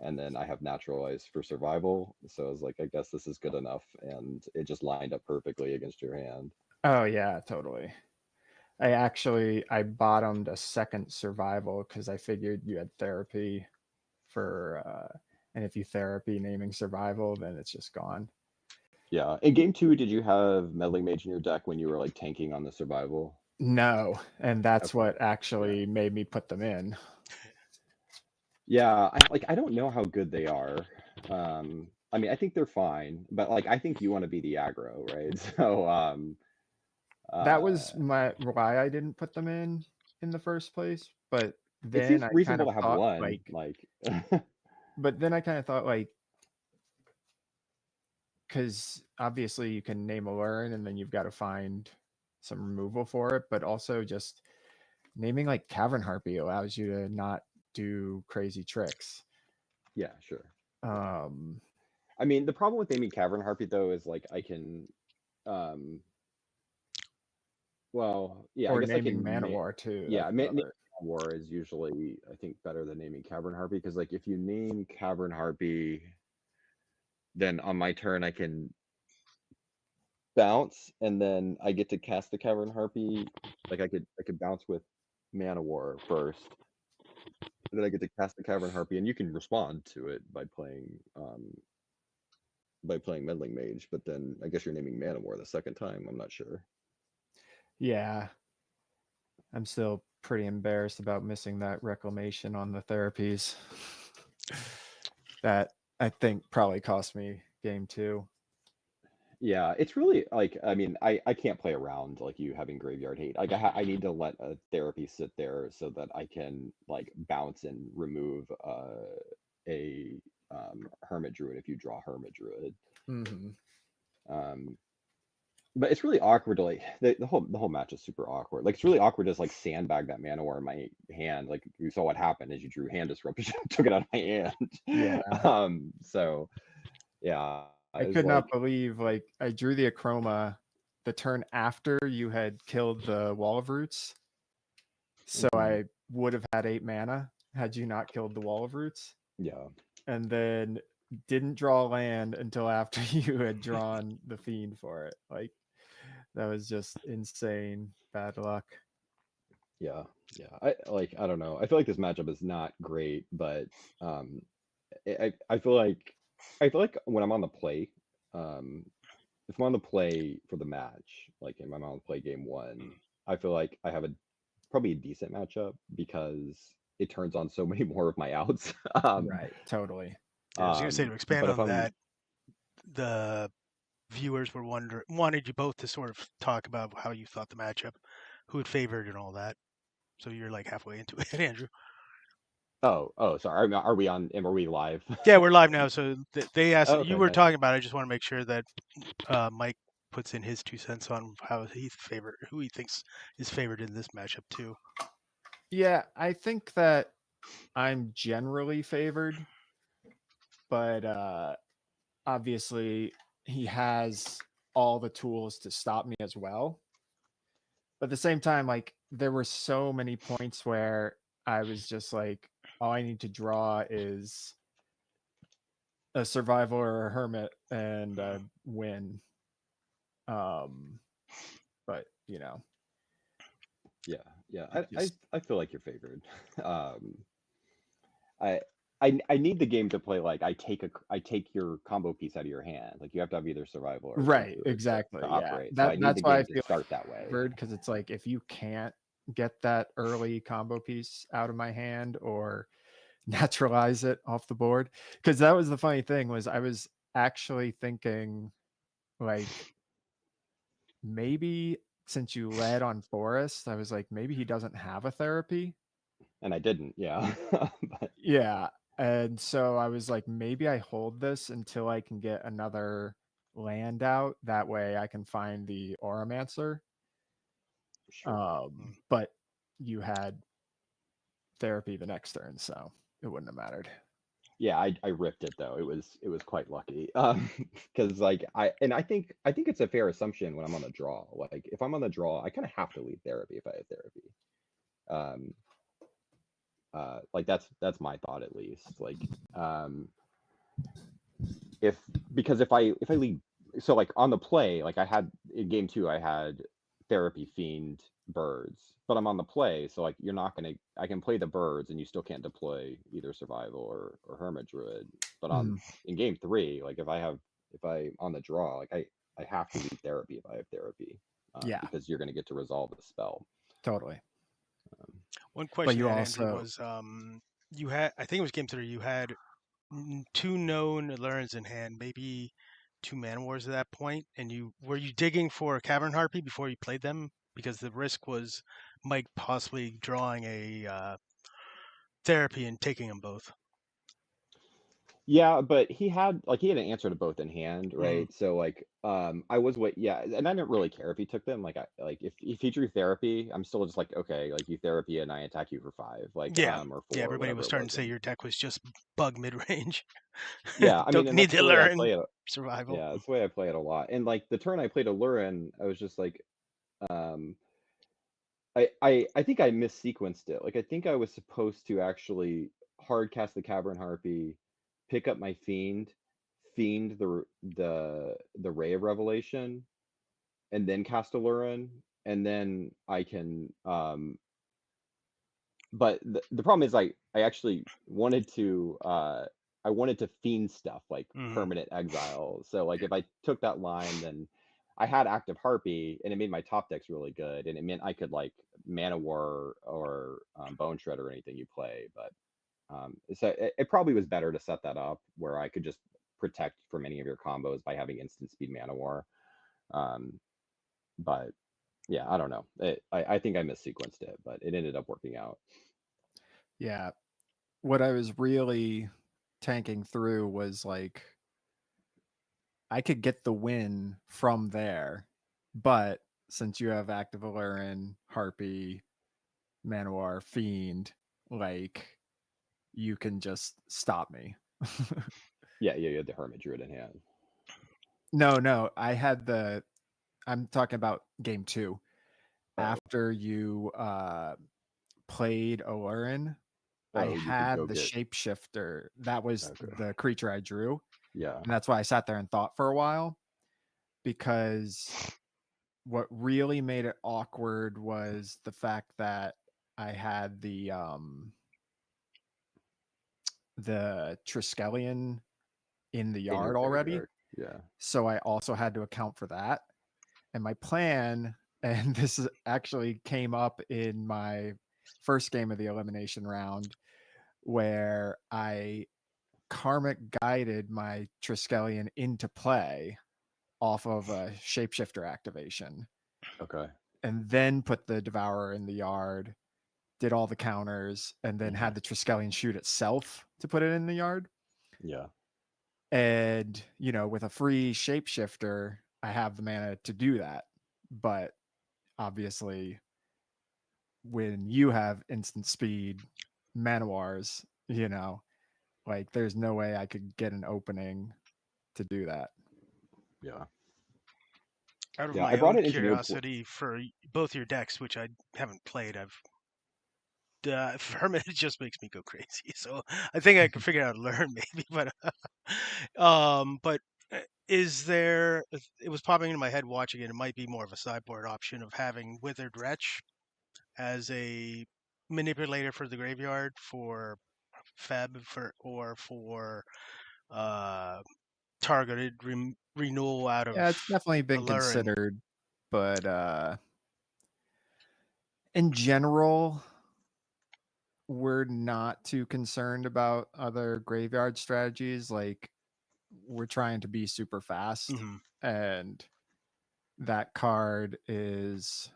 And then I have Naturalize for survival, so I was like, I guess this is good enough, and it just lined up perfectly against your hand. Oh yeah, totally. I bottomed a second survival because I figured you had therapy for and if you therapy naming survival, then it's just gone. Yeah. In game 2, did you have Meddling Mage in your deck when you were like tanking on the survival? No, and that's Okay. what actually made me put them in. Yeah, I don't know how good they are. I mean, I think they're fine, but like I think you want to be the aggro, right? So That uh was why I didn't put them in the first place. But it then seems I kind reasonable of to have thought one, like, like but then I kind of thought like, because obviously you can name Aluren and then you've got to find some removal for it, but also just naming like Cavern Harpy allows you to not do crazy tricks. yeah, sure. Um, I mean, the problem with naming Cavern Harpy though is like I can well, yeah, I or guess I naming can Manowar too. yeah, That's naming another. War is usually I think better than naming Cavern Harpy, because like if you name Cavern Harpy, then on my turn I can bounce, and then I get to cast the Cavern Harpy. Like I could bounce with Mana War first, and then I get to cast the Cavern Harpy, and you can respond to it by playing Meddling Mage. But then I guess you're naming Mana War the second time. I'm not sure. Yeah, I'm still pretty embarrassed about missing that reclamation on the therapies. That I think probably cost me game 2. Yeah, it's really like I mean I can't play around like you having graveyard hate. Like I need to let a therapy sit there so that I can like bounce and remove a Hermit Druid if you draw Hermit Druid. Mm-hmm. Um, but it's really awkward to like the whole match is super awkward. Like it's really awkward to just like sandbag that Mana War in my hand. Like you saw what happened is you drew hand disruption, took it out of my hand. Yeah. So yeah, I it's could not like believe like I drew the Acroma the turn after you had killed the Wall of Roots. So mhm, I would have had 8 mana had you not killed the Wall of Roots. yeah. And then didn't draw land until after you had drawn the Fiend for it. Like that was just insane bad luck. Yeah, yeah. I don't know. I feel like this matchup is not great, but um I feel like when I'm on the play, um if I'm on the play for the match, like if I'm on the play game 1, I feel like I have a probably a decent matchup because it turns on so many more of my outs. Right. Totally. Yeah, I was going to say, to expand But if on I'm that, the viewers were wanted you both to sort of talk about how you thought the matchup, who it favored, and all that. So you're like halfway into it, Andrew. oh sorry, are we on? Are we live? Yeah, we're live now. So they asked, Oh, you okay, were nice. talking about it. I just want to make sure that Mike puts in his 2 cents on how who he thinks is favored in this matchup too. Yeah, I think that I'm generally favored, but obviously he has all the tools to stop me as well. But at the same time, like there were so many points where I was just like, all I need to draw is a survival or a hermit and win. Um, but you know, Yeah, yeah. it just I feel like you're favored. Um, I I need the game to play like I take your combo piece out of your hand. Like you have to have either survival or Hermit right, Druid to exactly, yeah. operate. So That I need that's the why I game to feel start that way. favored because it's like if you can't get that early combo piece out of my hand or naturalize it off the board, because that was the funny thing was I was actually thinking like maybe since you led on Forest, I was like maybe he doesn't have a therapy. And I didn't, yeah. But Yeah. And so I was like, maybe I hold this until I can get another land out. That way I can find the Auramancer. sure. But you had therapy the next turn, so it wouldn't have mattered. Yeah, I ripped it though. It was quite lucky. Because like I think it's a fair assumption when I'm on the draw. Like if I'm on the draw, I kind of have to lead therapy if I have therapy. Um, like that's my thought at least. Like if because if I lead, so like on the play, like I had in game two, I had therapy fiend birds, but I'm on the play, so like you're not gonna, I can play the birds and you still can't deploy either survival or hermit druid. But on Mhm. in game three, like if I on the draw, like I have to lead therapy if I have therapy, Yeah, because you're gonna get to resolve the spell. totally. Um, One But question you I had, Andrew, also, was you had, I think it was game three, you had two known Alurens in hand, maybe two Man Wars at that point, and you were you digging for a Cavern Harpy before you played them? Because the risk was Mike possibly drawing a therapy and taking them both. Yeah, but he had an answer to both in hand, Mm. right? So like I was wait yeah, and I didn't really care if he took them. Like I like if he drew therapy, I'm still just like, okay, like you therapy and I attack you for 5, like Yeah, or yeah. 4, Everybody was whatever it starting was. to say And your deck was just bug mid range. yeah, I mean, Don't and need that's the the way I Aluren play it. survival. Yeah, that's the way I play it a lot. And like the turn I played Aluren, I was just like um I think I missequenced it. Like I think I was supposed to actually hard cast the Cavern Harpy, pick up my fiend the Ray of Revelation, and then cast Aluren, and then I can but the problem is I actually wanted to I wanted to fiend stuff like Mm. permanent exile. So like if I took that line, then I had active harpy and it made my top decks really good, and it meant I could like mana war or bone shred or anything you play. But so it probably was better to set that up where I could just protect from any of your combos by having instant speed mana war. um, but yeah, I don't know. I think I missequenced it, but it ended up working out. yeah, what I was really tanking through was like I could get the win from there, but since you have active Aluren, Harpy, Manowar, Fiend, like you can just stop me. Yeah, you had the Hermit Druid in hand. No, I had I'm talking about game two. Oh, After you played Aluren, I oh, you could go had the get. shapeshifter. That was Okay. the creature I drew. Yeah. And that's why I sat there and thought for a while, because what really made it awkward was the fact that I had the Triskelion in the In your yard already. graveyard. Yeah. So I also had to account for that. And my plan, and this actually came up in my first game of the elimination round, where I karmic guided my Triskelion into play off of a shapeshifter activation, Okay. and then put the Devourer in the yard, did all the counters, and then Hmm. had the Triskelion shoot itself to put it in the yard. Yeah. And, with a free shapeshifter, I have the mana to do that. But obviously, when you have instant speed manowars, like there's no way I could get an opening to do that. Yeah. Out of Yeah. I my brought own it engineered. curiosity for both your decks, which I haven't played, I've Hermit just makes me go crazy. So I think I can figure out how to learn maybe, but is there? It was popping into my head watching it. It might be more of a sideboard option of having Withered Wretch as a manipulator for the graveyard for FEB for uh, targeted renewal out of Yeah, it's definitely been Aluren. considered, but in general, we're not too concerned about other graveyard strategies. Like we're trying to be super fast, Hmm. and that card is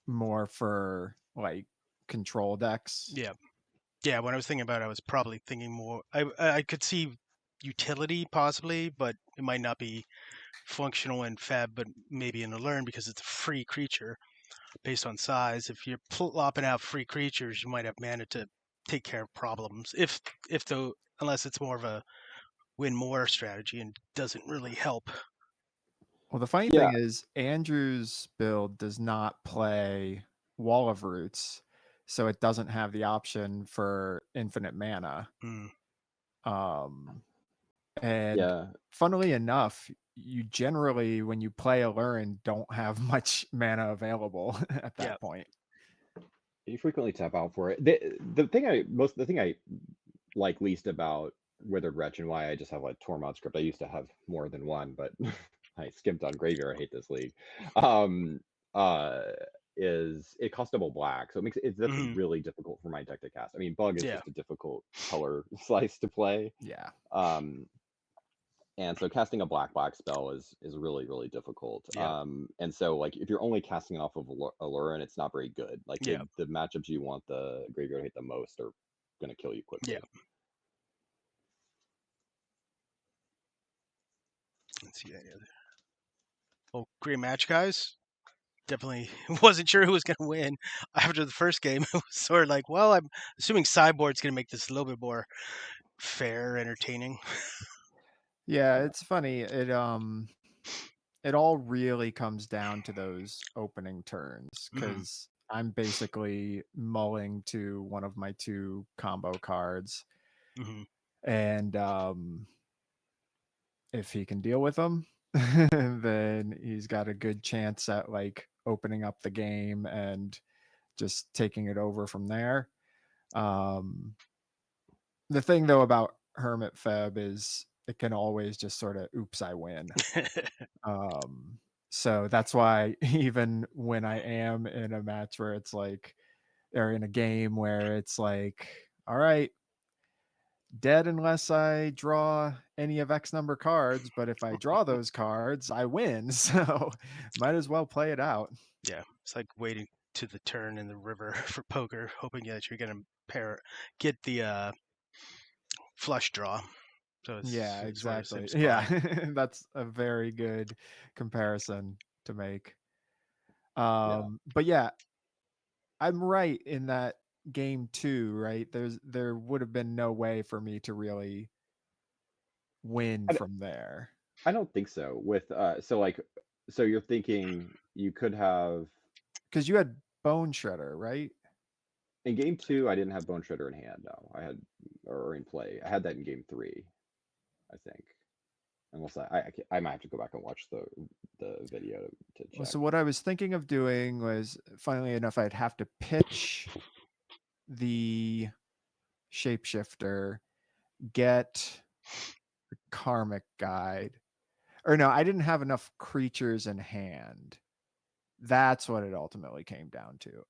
more for like control decks. Yeah, yeah. When I was thinking about it, I was probably thinking more. I could see utility possibly, but it might not be functional in Feb, but maybe in Aluren because it's a free creature based on size. If you're plopping out free creatures, you might have mana to take care of problems. Unless it's more of a win more strategy and doesn't really help. Well, the funny thing is Andrew's build does not play Wall of Roots, so it doesn't have the option for infinite mana. And funnily enough, you generally, when you play Aluren, don't have much mana available at that point. You frequently tap out for it. The thing I like least about Withered Wretch and why I just have like Tormod script. I used to have more than one, but I skimped on Graveyard. I hate this league. Is it costs double black, so it makes that's really difficult for my deck to cast. I mean, Bug is just a difficult color slice to play. Yeah. And so casting a black spell is really, really difficult. And so like if you're only casting it off of Aluren, it's not very good. Like the matchups you want the Graveyard to hit the most are gonna kill you quickly. Let's see any other. Oh, great match, guys. Definitely wasn't sure who was going to win after the first game. It was sort of like, well, I'm assuming Sideboard's going to make this a little bit more fair, entertaining. Yeah, it's funny. It all really comes down to those opening turns, because I'm basically mulling to one of my 2 combo cards, and if he can deal with them, then he's got a good chance at like opening up the game and just taking it over from there. The thing though about Hermit FEB is it can always just sort of oops, I win. So that's why even when I am in a match where it's like, or in a game where it's like, all right, dead unless I draw any of X number cards, but if I draw those cards, I win. So might as well play it out. Yeah, it's like waiting to the turn in the river for poker, hoping that you're going to get the flush draw. So it's exactly. Yeah, that's a very good comparison to make. But yeah, I'm right in that game 2, right? There would have been no way for me to really win from there. I don't think so. With so you're thinking you could have, because you had Bone Shredder, right? In game 2, I didn't have Bone Shredder in hand. No, I had, or in play. I had that in game 3, I think. Unless I might have to go back and watch the video to check. Well, so what I was thinking of doing was, funnily enough, I'd have to pitch the Shapeshifter, get the Karmic Guide, or no, I didn't have enough creatures in hand. That's what it ultimately came down to.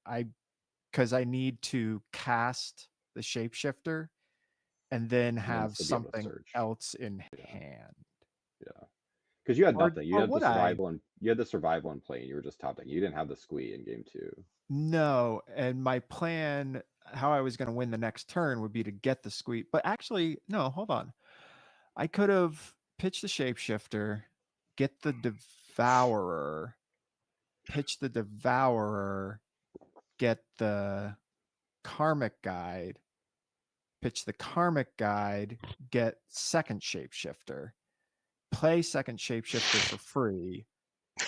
Because I need to cast the Shapeshifter and then have something else in hand. Yeah, because you had nothing. You had the survival and you had the survival in play, and you were just top decking. You didn't have the squee in game 2. No, and my plan, how I was going to win the next turn, would be to get the squee. But actually, no, hold on. I could have pitched the Shapeshifter, get the Devourer, pitch the Devourer, get the Karmic Guide, pitch the Karmic Guide, get second Shapeshifter, play second Shapeshifter for free,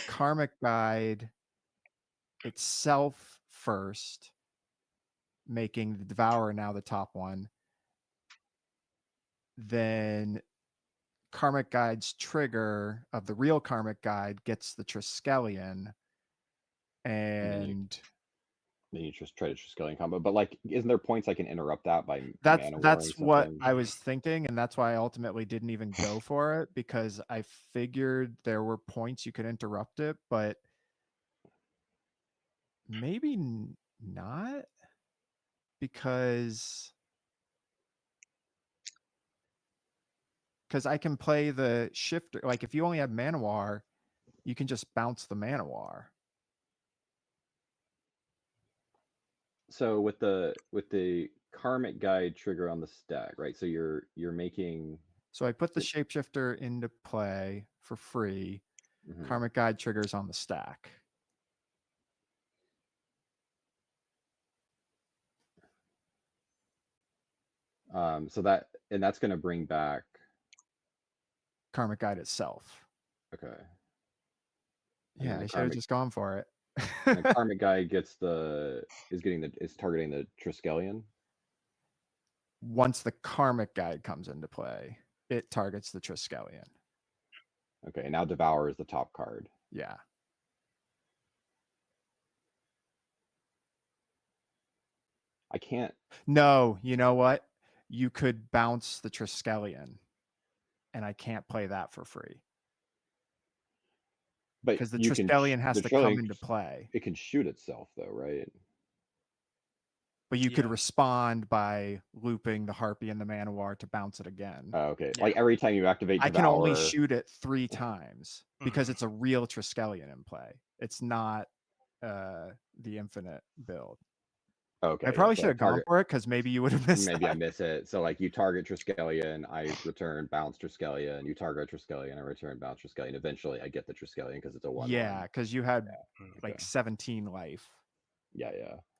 Karmic Guide itself first, making the Devourer now the top one. Then Karmic Guide's trigger of the real Karmic Guide gets the Triskelion, and then you just try to Triskelion combo. But like, isn't there points I can interrupt that by that's what I was thinking, and that's why I ultimately didn't even go for it, because I figured there were points you could interrupt it, but maybe not, because I can play the Shifter. Like if you only have Manowar, you can just bounce the Manowar. So with the Karmic Guide trigger on the stack, right? So you're making. So I put the Shapeshifter into play for free. Karmic Guide triggers on the stack. So that's going to bring back. Karmic Guide itself. Okay. Yeah, I should have just gone for it. The Karmic Guy is targeting the Triskelion. Once the Karmic Guide comes into play, it targets the Triskelion. Okay, now Devour is the top card. Yeah. I can't. No, you know what? You could bounce the Triskelion, and I can't play that for free. But because the Triskelion has to come into play. It can shoot itself, though, right? But you could respond by looping the Harpy and the Manowar to bounce it again. Oh, okay. Yeah. Like every time you activate Devour... I can only shoot it 3 times because it's a real Triskelion in play. It's not the infinite build. Okay. I probably should have gone for it because maybe you would have missed Maybe I miss it. So like you target Triskelion, I return bounce Triskelion, you target Triskelion, I return bounce Triskelion. Eventually I get the Triskelion because it's a 1/1. Yeah, because you had like 17 life.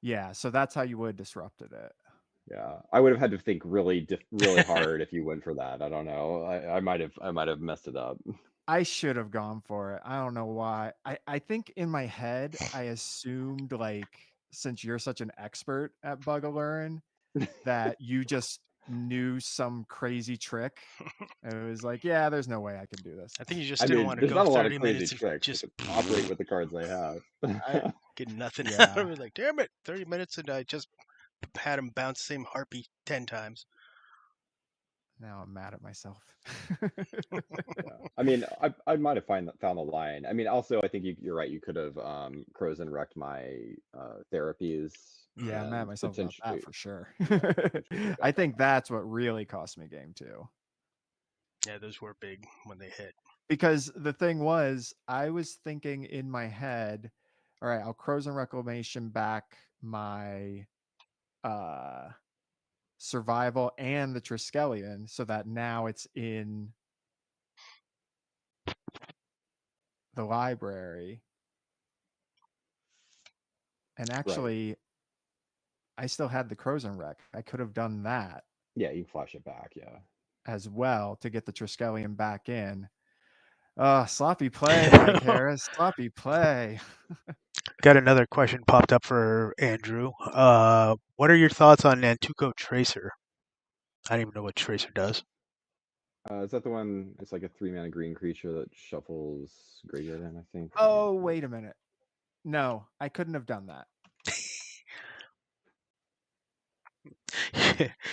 Yeah, so that's how you would have disrupted it. Yeah, I would have had to think really hard if you went for that. I don't know. I might have messed it up. I should have gone for it. I don't know why. I think in my head I assumed, like, since you're such an expert at bug Aluren, that you just knew some crazy trick. And it was like, yeah, there's no way I can do this. I think you just didn't want to go 30 minutes and just operate with the cards I have. Get nothing out of it. Like, damn it, 30 minutes and I just had him bounce the same Harpy 10 times. Now I'm mad at myself. I mean, I might have found the line. I mean, also, I think you're right. You could have Crozen wrecked my therapies. Yeah, I'm mad at myself about that for sure. I think that's what really cost me game 2. Yeah, those were big when they hit. Because the thing was, I was thinking in my head, all right, I'll Crozen Reclamation back my survival and the Triskelion so that now it's in the library. And actually, I still had the Crozen Wreck. I could have done that. Yeah, you can flash it back, yeah. As well to get the Triskelion back in. Sloppy play, Mike Harris. Sloppy play. Got another question popped up for Andrew. What are your thoughts on Nantuko Tracer? I don't even know what Tracer does. Is that the one? It's like a 3-mana green creature that shuffles graveyard in, I think. Oh, wait a minute. No, I couldn't have done that.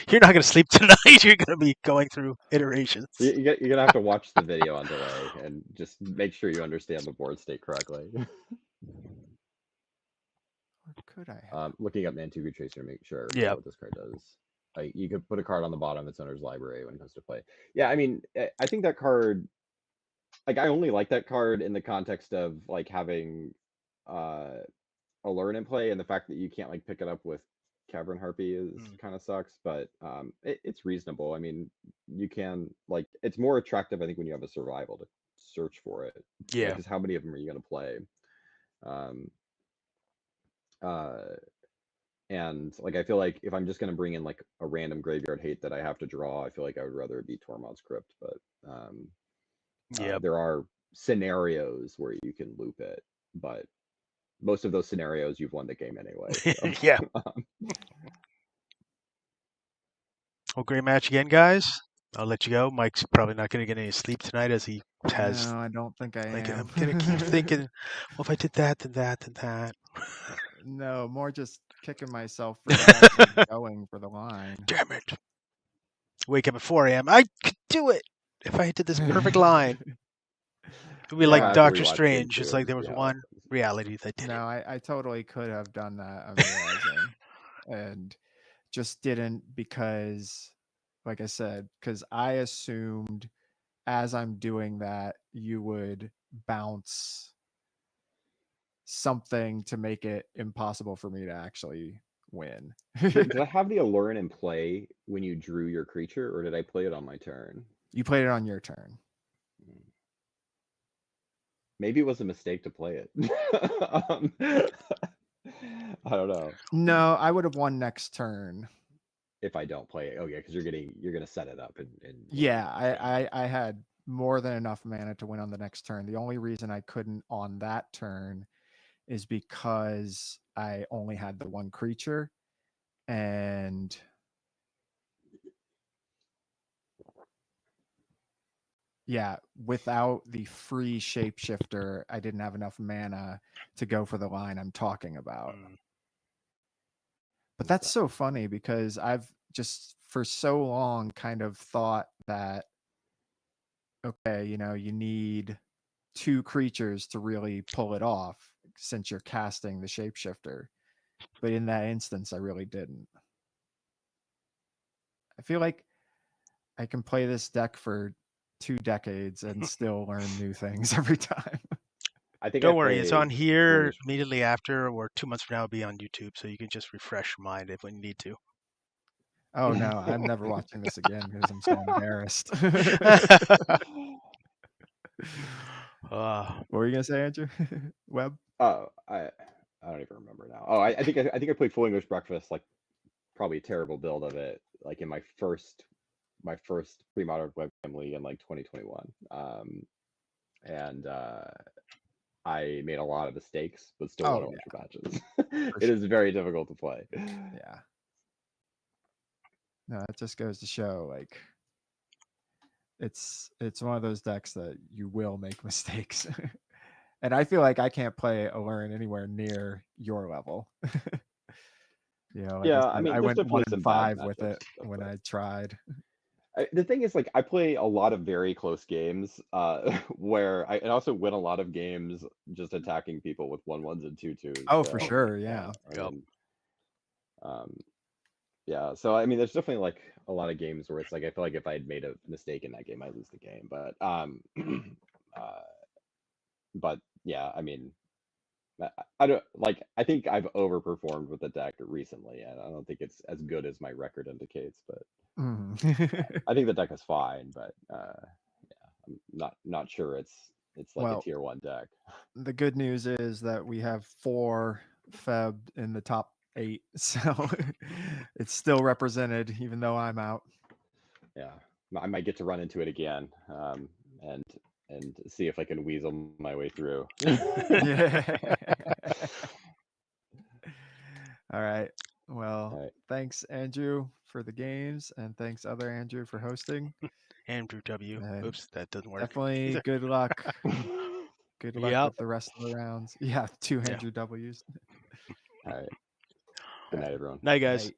You're not going to sleep tonight. You're going to be going through iterations. You're going to have to watch the video on delay and just make sure you understand the board state correctly. Or could I have? Looking up Nantuko Tracer to make sure what this card does. Like, you could put a card on the bottom of its owner's library when it comes to play. Yeah, I mean, I think that card... Like, I only like that card in the context of, like, having Aluren in play, and the fact that you can't, like, pick it up with Cavern Harpy is kind of sucks, but it's reasonable. I mean, you can, like, it's more attractive, I think, when you have a survival to search for it. Yeah. Because how many of them are you going to play? And, like, I feel like if I'm just going to bring in, like, a random graveyard hate that I have to draw, I feel like I would rather it be Tormod's Crypt, but there are scenarios where you can loop it, but most of those scenarios you've won the game anyway. So. Yeah. Well, great match again, guys. I'll let you go. Mike's probably not going to get any sleep tonight as he has. No, I don't think I am. I'm going to keep thinking, well, if I did that, then that, then that. No, more just kicking myself for actually going for the line. Damn it. Wake up at 4 a.m. I could do it if I did this perfect line. It would be like Doctor Strange. It's like there was one reality that did it. No, I totally could have done that, I'm realizing. And just didn't because, like I said, because I assumed as I'm doing that, you would bounce something to make it impossible for me to actually win. Did I have the Aluren in play when you drew your creature, or did I play it on my turn? You played it on your turn. Maybe it was a mistake to play it. I don't know. No, I would have won next turn. if I don't play it. Oh yeah, because you're gonna set it up and Yeah, I had more than enough mana to win on the next turn. The only reason I couldn't on that turn is because I only had the one creature, and yeah, without the free shapeshifter, I didn't have enough mana to go for the line I'm talking about. But that's so funny because I've just for so long kind of thought that, okay, you know, you need 2 creatures to really pull it off since you're casting the shapeshifter. But in that instance, I really didn't. I feel like I can play this deck for 2 decades and still learn new things every time. I think Don't worry, it's on here Foolish- immediately after, or 2 months from now it'll be on YouTube, so you can just refresh your mind if you need to. Oh no, I'm never watching this again because I'm so embarrassed. What were you gonna say, Andrew? Webb? Oh, I don't even remember now. Oh, I think I played Full English Breakfast, like probably a terrible build of it, like in my first pre-modern webcam league in like 2021. And I made a lot of mistakes, but still won a bunch of matches. It is very difficult to play. Yeah. No, it just goes to show, like, it's one of those decks that you will make mistakes. And I feel like I can't play Aluren anywhere near your level. You know, like Yeah, I I mean, I there's went definitely some bad 1-5 with it matchups, when but I tried. the thing is, like, I play a lot of very close games, where I also win a lot of games just attacking people with 1/1s and 2/2s. Oh, for So sure, yeah. I Yep. mean, yeah. So I mean, there's definitely like a lot of games where it's like I feel like if I had made a mistake in that game, I lose the game. But yeah, I mean, I don't like. I think I've overperformed with the deck recently, and I don't think it's as good as my record indicates. But I think the deck is fine. But yeah, I'm not sure it's like Well, a tier 1 deck. the good news is that we have 4 FEB in the top 8, so it's still represented even though I'm out. Yeah, I might get to run into it again, and see if I can weasel my way through. Yeah. All right. Well, All right. thanks, Andrew, for the games, and thanks, other Andrew, for hosting. Andrew W. And Oops, that doesn't work. definitely either. good luck. Good luck Yep. with the rest of the rounds. Yeah, 2 Yeah. Andrew W's. All right. Good night, everyone. Night, guys. Night.